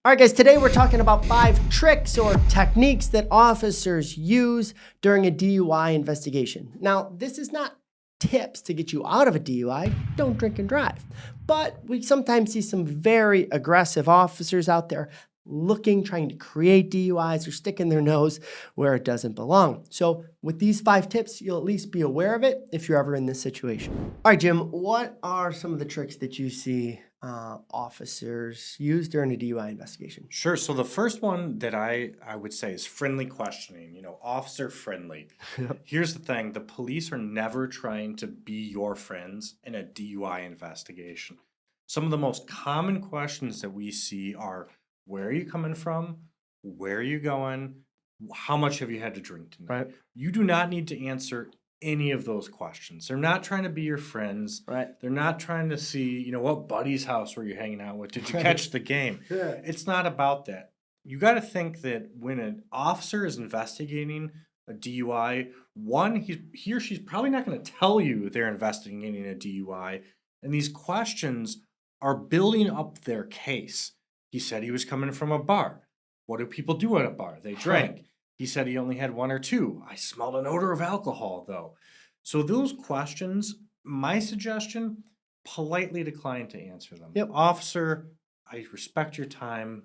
All right, guys, today we're talking about 5 tricks or techniques that officers use during a DUI investigation. Now, this is not tips to get you out of a DUI. Don't drink and drive. But we sometimes see some very aggressive officers out there trying to create DUIs or sticking their nose where it doesn't belong. So with these 5 tips, you'll at least be aware of it if you're ever in this situation. All right, Jim, what are some of the tricks that you see officers use during a DUI investigation? Sure. So the first one that I would say is friendly questioning, officer friendly. Yep. Here's the thing. The police are never trying to be your friends in a DUI investigation. Some of the most common questions that we see are, where are you coming from? Where are you going? How much have you had to drink tonight? Right. You do not need to answer any of those questions. They're not trying to be your friends. Right. They're not trying to see, what buddy's house were you hanging out with? Did you Right. catch the game? Yeah. It's not about that. You got to think that when an officer is investigating a DUI, one, he or she's probably not going to tell you they're investigating a DUI. And these questions are building up their case. He said he was coming from a bar. What do people do at a bar? They drink. He said he only had 1 or 2. I smelled an odor of alcohol, though. So those questions, my suggestion, politely decline to answer them. Yep. Officer, I respect your time.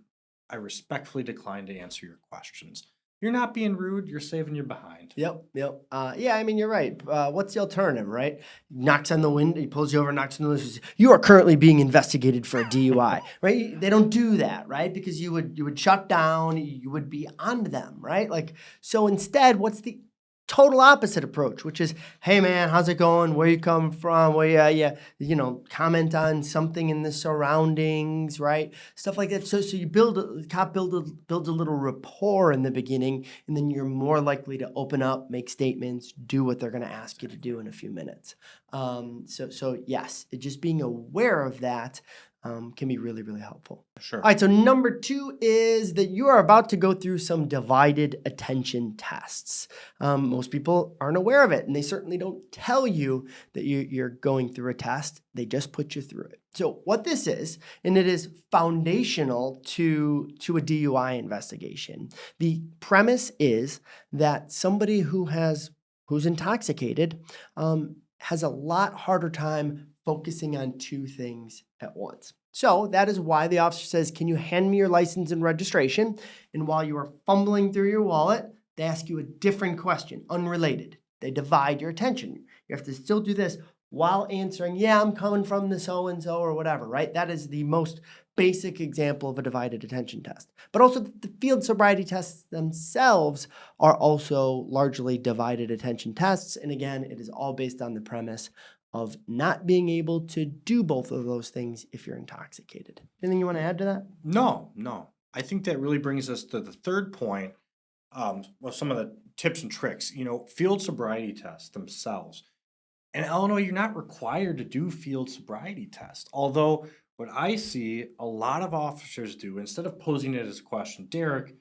I respectfully decline to answer your questions. You're not being rude. You're saving your behind. Yep. Yeah, I mean, you're right. What's the alternative, right? Knocks on the window, he pulls you over, knocks on the window, says, you are currently being investigated for a DUI, right? They don't do that, right? Because you would shut down, you would be on them, right? So instead, what's the total opposite approach, which is, hey man, how's it going? Where you come from? Comment on something in the surroundings, right? Stuff like that. So you builds a little rapport in the beginning, and then you're more likely to open up, make statements, do what they're going to ask you to do in a few minutes. So yes, just being aware of that can be really, really helpful. Sure. All right, so number 2 is that you are about to go through some divided attention tests. Most people aren't aware of it, and they certainly don't tell you that you're going through a test. They just put you through it. So what this is, and it is foundational to a DUI investigation. The premise is that somebody who's intoxicated has a lot harder time focusing on 2 things at once. So that is why the officer says, can you hand me your license and registration? And while you are fumbling through your wallet, they ask you a different question, unrelated. They divide your attention. You have to still do this while answering, yeah, I'm coming from the so-and-so or whatever, right? That is the most basic example of a divided attention test. But also the field sobriety tests themselves are also largely divided attention tests. And again, it is all based on the premise of not being able to do both of those things if you're intoxicated. Anything you want to add to that? No. I think that really brings us to the third point. Some of the tips and tricks, field sobriety tests themselves. In Illinois, you're not required to do field sobriety tests. Although what I see a lot of officers do, instead of posing it as a question, Derek,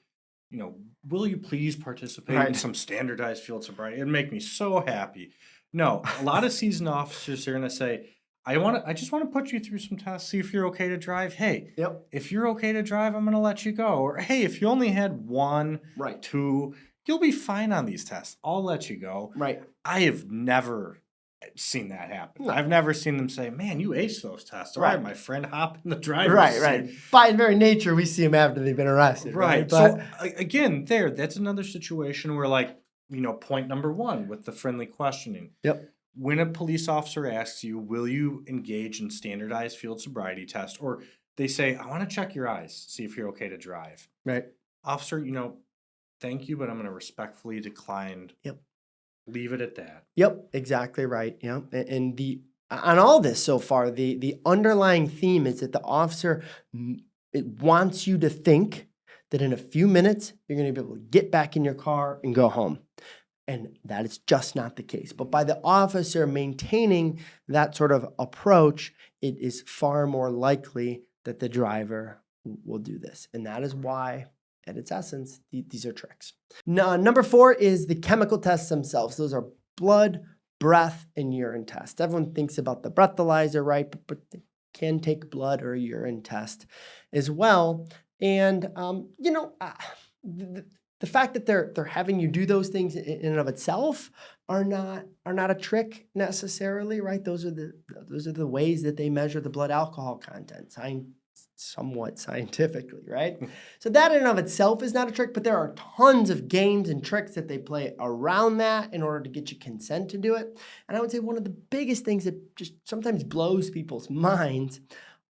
will you please participate in some standardized field sobriety? It'd make me so happy. No, a lot of seasoned officers are going to say, I just want to put you through some tests, see if you're okay to drive. Hey, if you're okay to drive, I'm going to let you go. Or, hey, if you only had 1, 2, you'll be fine on these tests. I'll let you go. Right. I have never seen that happen. No. I've never seen them say, man, you aced those tests. All right, my friend, hop in the driver's Right. seat. By very nature, we see them after they've been arrested. Right. But So, again, that's another situation where, point number 1 with the friendly questioning. Yep. When a police officer asks you, will you engage in standardized field sobriety test? Or they say, I want to check your eyes, see if you're okay to drive. Right. Officer, thank you, but I'm going to respectfully decline. Yep. Leave it at that. Yep, exactly right. Yeah. And on all this so far, the underlying theme is that the officer wants you to think that in a few minutes, you're going to be able to get back in your car and go home. And that is just not the case. But by the officer maintaining that sort of approach, it is far more likely that the driver will do this. And that is why, at its essence, these are tricks. Now, number 4 is the chemical tests themselves. Those are blood, breath, and urine tests. Everyone thinks about the breathalyzer, right? But they can take blood or a urine test as well. And the, the fact that they're having you do those things in and of itself are not a trick necessarily, right? Those are the ways that they measure the blood alcohol content, somewhat scientifically, right? So that in and of itself is not a trick, but there are tons of games and tricks that they play around that in order to get you consent to do it. And I would say one of the biggest things that just sometimes blows people's minds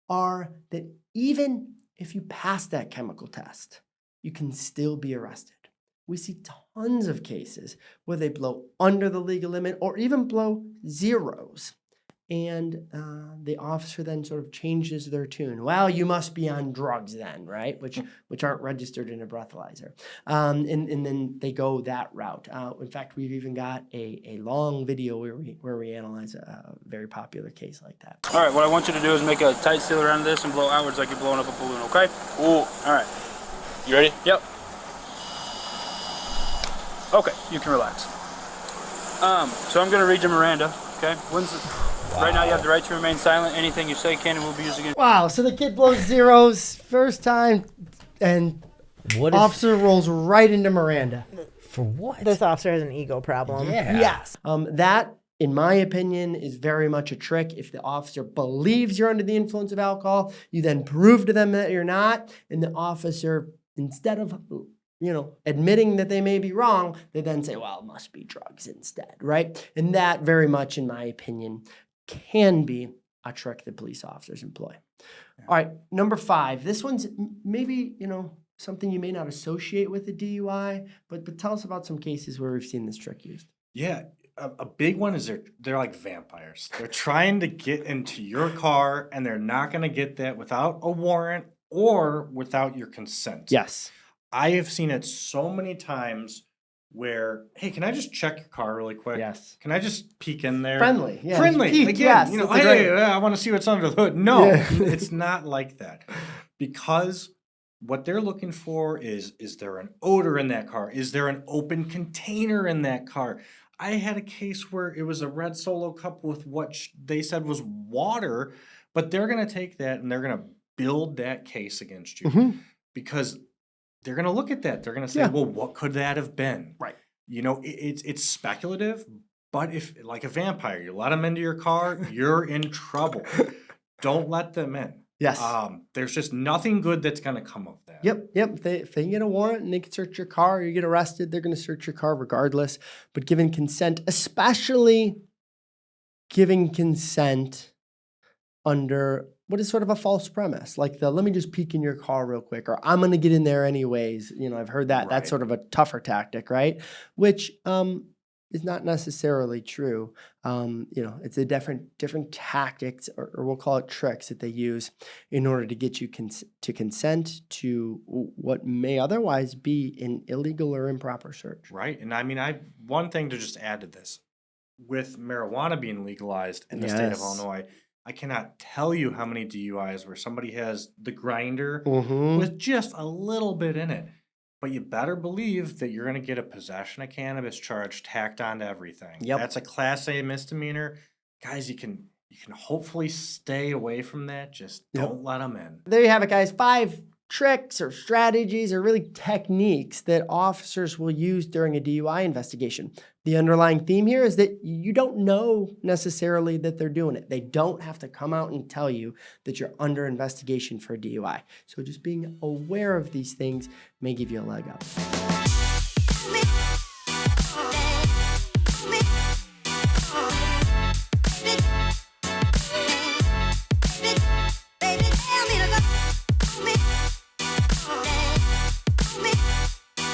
are that even if you pass that chemical test, you can still be arrested. We see tons of cases where they blow under the legal limit or even blow zeros. And the officer then sort of changes their tune. Well, you must be on drugs then, right? Which aren't registered in a breathalyzer. And then they go that route. In fact, we've even got a long video where we analyze a very popular case like that. All right, what I want you to do is make a tight seal around this and blow outwards like you're blowing up a balloon, okay? Ooh. All right. You ready? Yep. Okay, you can relax. So I'm gonna read you Miranda, okay? Right now you have the right to remain silent. Anything you say can and will be used against. Wow, so the kid blows zeros first time, and officer rolls right into Miranda. For what? This officer has an ego problem. Yeah. Yes. That, in my opinion, is very much a trick. If the officer believes you're under the influence of alcohol, you then prove to them that you're not, and the officer, instead of admitting that they may be wrong, they then say, well, it must be drugs instead, right? And that very much, in my opinion, can be a trick that police officers employ. Yeah. All right, number 5. This one's maybe, something you may not associate with a DUI, but tell us about some cases where we've seen this trick used. Yeah, a big one is they're like vampires. They're trying to get into your car, and they're not going to get that without a warrant or without your consent. Yes. I have seen it so many times where, hey, can I just check your car really quick? Yes. Can I just peek in there? Friendly. Yeah. Friendly. Peek, Again, yes, hey, I want to see what's under the hood. No, Yeah. it's not like that. Because what they're looking for is there an odor in that car? Is there an open container in that car? I had a case where it was a red Solo cup with what they said was water, but they're going to take that and they're going to build that case against you because they're going to look at that. They're going to say, well, what could that have been? Right. It's speculative, but if, like a vampire, you let them into your car, you're in trouble. Don't let them in. Yes. There's just nothing good that's going to come of that. Yep. If they get a warrant and they can search your car, or you get arrested, they're going to search your car regardless. But giving consent, especially giving consent under what is sort of a false premise, like let me just peek in your car real quick, or I'm going to get in there anyways. I've heard that. Right. That's sort of a tougher tactic, right? Which is not necessarily true. It's a different tactics, or we'll call it tricks that they use in order to get you to consent to what may otherwise be an illegal or improper search. Right. And I mean, one thing to just add to this, with marijuana being legalized in the state of Illinois, I cannot tell you how many DUIs where somebody has the grinder with just a little bit in it. But you better believe that you're going to get a possession of cannabis charge tacked onto everything. Yep. That's a Class A misdemeanor. Guys, you can hopefully stay away from that. Just don't let them in. There you have it, guys. 5 tricks or strategies or really techniques that officers will use during a DUI investigation. The underlying theme here is that you don't know necessarily that they're doing it. They don't have to come out and tell you that you're under investigation for a DUI. So just being aware of these things may give you a leg up.